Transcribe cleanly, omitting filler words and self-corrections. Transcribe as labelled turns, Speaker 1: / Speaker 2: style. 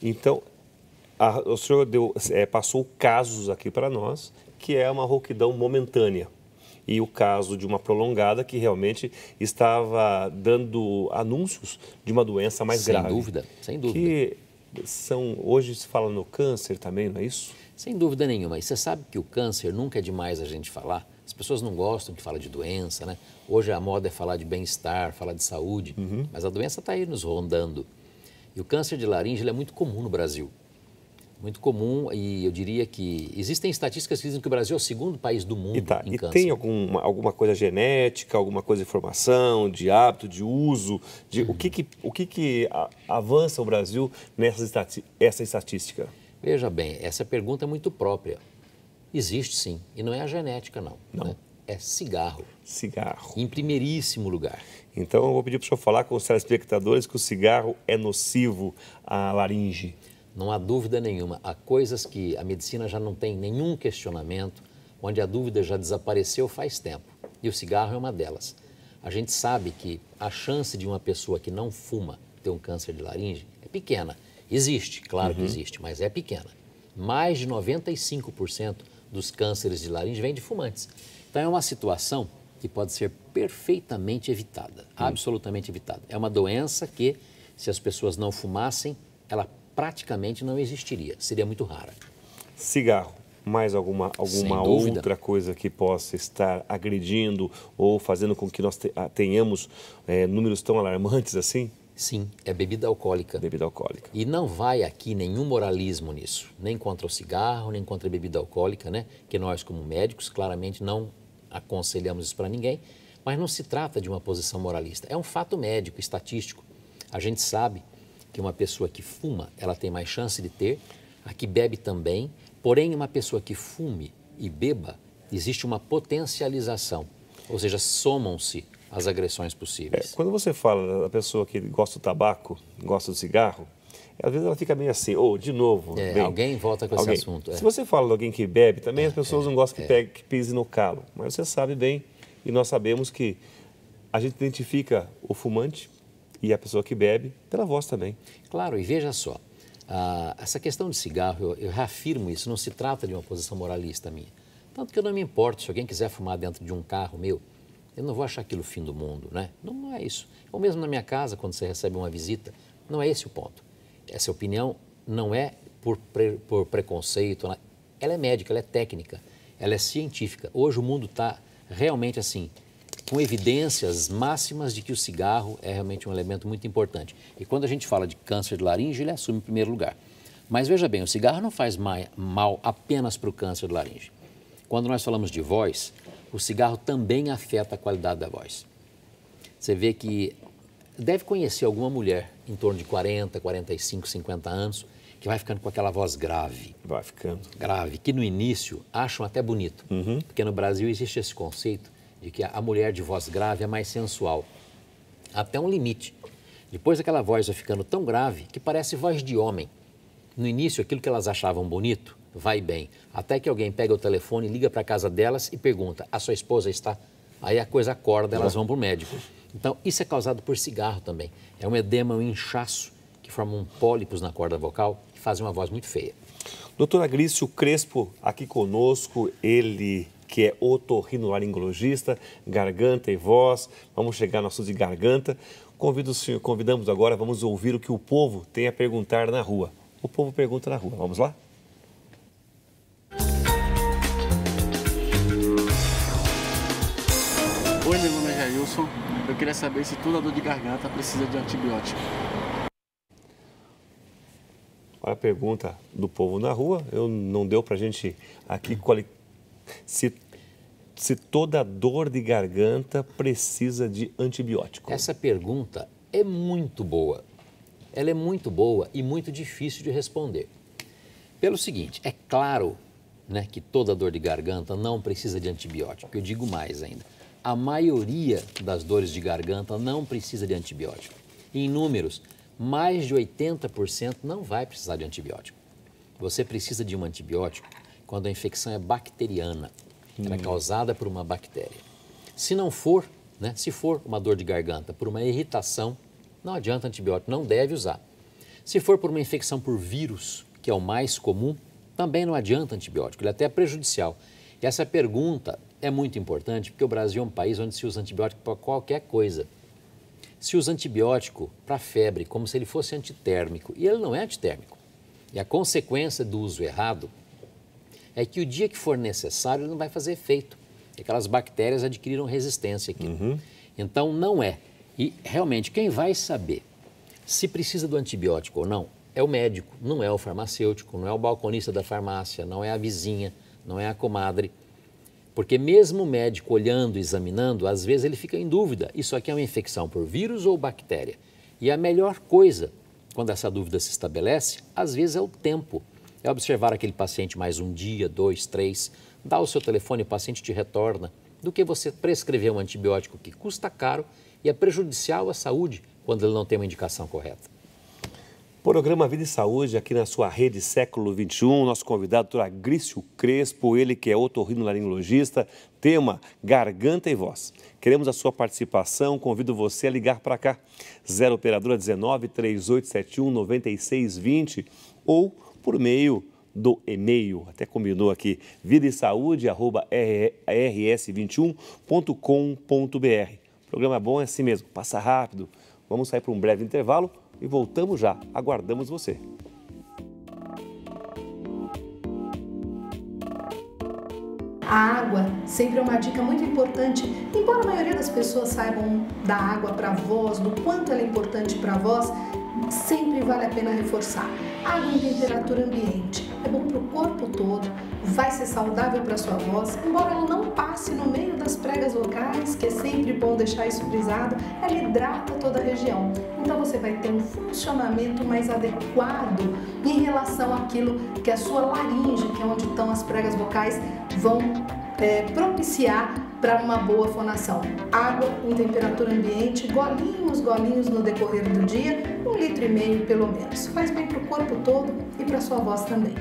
Speaker 1: Então, o senhor passou casos aqui para nós, que é uma rouquidão momentânea. E o caso de uma prolongada que realmente estava dando anúncios de uma doença mais grave.
Speaker 2: Sem dúvida, sem dúvida.
Speaker 1: Que hoje se fala no câncer também, não é isso?
Speaker 2: Sem dúvida nenhuma. E você sabe que o câncer nunca é demais a gente falar. As pessoas não gostam que fala de doença, né? Hoje a moda é falar de bem-estar, falar de saúde, mas a doença está aí nos rondando. E o câncer de laringe ele é muito comum no Brasil. Muito comum, e eu diria que existem estatísticas que dizem que o Brasil é o segundo país do mundo em câncer.
Speaker 1: E tem alguma coisa genética, alguma coisa de formação, de hábito, de uso? O que avança o Brasil essa estatística?
Speaker 2: Veja bem, essa pergunta é muito própria. Existe sim, e não é a genética não. Né? É cigarro.
Speaker 1: Cigarro.
Speaker 2: Em primeiríssimo lugar.
Speaker 1: Então eu vou pedir para o senhor falar com os telespectadores que o cigarro é nocivo à laringe.
Speaker 2: Não há dúvida nenhuma. Há coisas que a medicina já não tem nenhum questionamento, onde a dúvida já desapareceu faz tempo. E o cigarro é uma delas. A gente sabe que a chance de uma pessoa que não fuma ter um câncer de laringe é pequena. Existe, claro que existe, mas é pequena. Mais de 95% dos cânceres de laringe vêm de fumantes. Então é uma situação que pode ser perfeitamente evitada, absolutamente evitada. É uma doença que, se as pessoas não fumassem, ela praticamente não existiria, seria muito rara.
Speaker 1: Cigarro, mais alguma outra coisa que possa estar agredindo ou fazendo com que nós tenhamos números tão alarmantes assim?
Speaker 2: Sim, é bebida alcoólica.
Speaker 1: Bebida alcoólica.
Speaker 2: E não vai aqui nenhum moralismo nisso, nem contra o cigarro, nem contra a bebida alcoólica, né? Que nós, como médicos, claramente não aconselhamos isso para ninguém, mas não se trata de uma posição moralista. É um fato médico, estatístico. A gente sabe que uma pessoa que fuma, ela tem mais chance de ter, a que bebe também, porém uma pessoa que fume e beba, existe uma potencialização, ou seja, somam-se as agressões possíveis.
Speaker 1: Quando você fala da pessoa que gosta do tabaco, gosta do cigarro, às vezes ela fica meio assim, de novo.
Speaker 2: Alguém volta com esse assunto.
Speaker 1: Se você fala de alguém que bebe, também as pessoas não gostam que pise no calo, mas você sabe bem, e nós sabemos que a gente identifica o fumante e a pessoa que bebe pela voz também.
Speaker 2: Claro, e veja só, essa questão de cigarro, eu reafirmo isso, não se trata de uma posição moralista minha. Tanto que eu não me importo, se alguém quiser fumar dentro de um carro meu, eu não vou achar aquilo o fim do mundo, né? Não é isso. Ou mesmo na minha casa, quando você recebe uma visita, não é esse o ponto. Essa opinião não é por preconceito, ela é médica, ela é técnica, ela é científica. Hoje o mundo está realmente assim, com evidências máximas de que o cigarro é realmente um elemento muito importante. E quando a gente fala de câncer de laringe, ele assume em primeiro lugar. Mas veja bem, o cigarro não faz mal apenas para o câncer de laringe. Quando nós falamos de voz, o cigarro também afeta a qualidade da voz. Você vê que deve conhecer alguma mulher em torno de 40, 45, 50 anos, que vai ficando com aquela voz grave.
Speaker 1: Vai ficando.
Speaker 2: Grave, que no início acham até bonito. Porque no Brasil existe esse conceito de que a mulher de voz grave é mais sensual. Até um limite. Depois aquela voz vai ficando tão grave que parece voz de homem. No início, aquilo que elas achavam bonito, vai bem. Até que alguém pega o telefone, liga para a casa delas e pergunta, a sua esposa está? Aí a coisa acorda, elas vão para o médico. Então, isso é causado por cigarro também. É um edema, um inchaço, que formam pólipos na corda vocal, que fazem uma voz muito feia.
Speaker 1: Doutor Agrício Crespo, aqui conosco, ele que é otorrinolaringologista, garganta e voz. Vamos chegar no assunto de garganta. Convidamos agora, vamos ouvir o que o povo tem a perguntar na rua. O povo pergunta na rua. Vamos lá?
Speaker 3: Oi, meu nome é Jailson. Eu queria saber se toda dor de garganta precisa de antibiótico.
Speaker 1: Olha a pergunta do povo na rua. Não deu para a gente aqui se toda dor de garganta precisa de antibiótico.
Speaker 2: Essa pergunta é muito boa. Ela é muito boa e muito difícil de responder. Pelo seguinte, é claro, né, que toda dor de garganta não precisa de antibiótico. Eu digo mais ainda. A maioria das dores de garganta não precisa de antibiótico. Em números, mais de 80% não vai precisar de antibiótico. Você precisa de um antibiótico quando a infecção é bacteriana. Ela é causada por uma bactéria. Se não for, se for uma dor de garganta por uma irritação, não adianta antibiótico, não deve usar. Se for por uma infecção por vírus, que é o mais comum, também não adianta antibiótico, ele é até prejudicial. E essa pergunta é muito importante porque o Brasil é um país onde se usa antibiótico para qualquer coisa. Se usa antibiótico para febre, como se ele fosse antitérmico, e ele não é antitérmico. E a consequência do uso errado é que o dia que for necessário ele não vai fazer efeito. E aquelas bactérias adquiriram resistência aqui. Então não é. E realmente quem vai saber se precisa do antibiótico ou não é o médico, não é o farmacêutico, não é o balconista da farmácia, não é a vizinha, não é a comadre. Porque mesmo o médico olhando, examinando, às vezes ele fica em dúvida, isso aqui é uma infecção por vírus ou bactéria? E a melhor coisa, quando essa dúvida se estabelece, às vezes é o tempo. É observar aquele paciente mais um dia, 2, 3, dá o seu telefone, o paciente te retorna, do que você prescrever um antibiótico que custa caro e é prejudicial à saúde quando ele não tem uma indicação correta.
Speaker 1: Programa Vida e Saúde aqui na sua rede Século XXI. Nosso convidado, Dr. Agrício Crespo, ele que é otorrinolaringologista, tema Garganta e Voz. Queremos a sua participação, convido você a ligar para cá, 0 operadora 19 3871 9620 ou por meio do e-mail, até combinou aqui, vidaesaude@rs21.com.br. O programa bom é assim mesmo, passa rápido. Vamos sair para um breve intervalo e voltamos já. Aguardamos você.
Speaker 4: A água sempre é uma dica muito importante, embora a maioria das pessoas saibam da água para a voz, do quanto ela é importante para a voz, sempre vale a pena reforçar. Água em temperatura ambiente é bom para o corpo todo, vai ser saudável para a sua voz, embora ela não passe no meio das pregas vocais, que é sempre bom deixar isso frisado, ela hidrata toda a região. Então você vai ter um funcionamento mais adequado em relação àquilo que a sua laringe, que é onde estão as pregas vocais, vão propiciar para uma boa fonação. Água em temperatura ambiente, golinhos no decorrer do dia, 1,5 litro pelo menos. Faz bem para o corpo todo e para a sua voz também.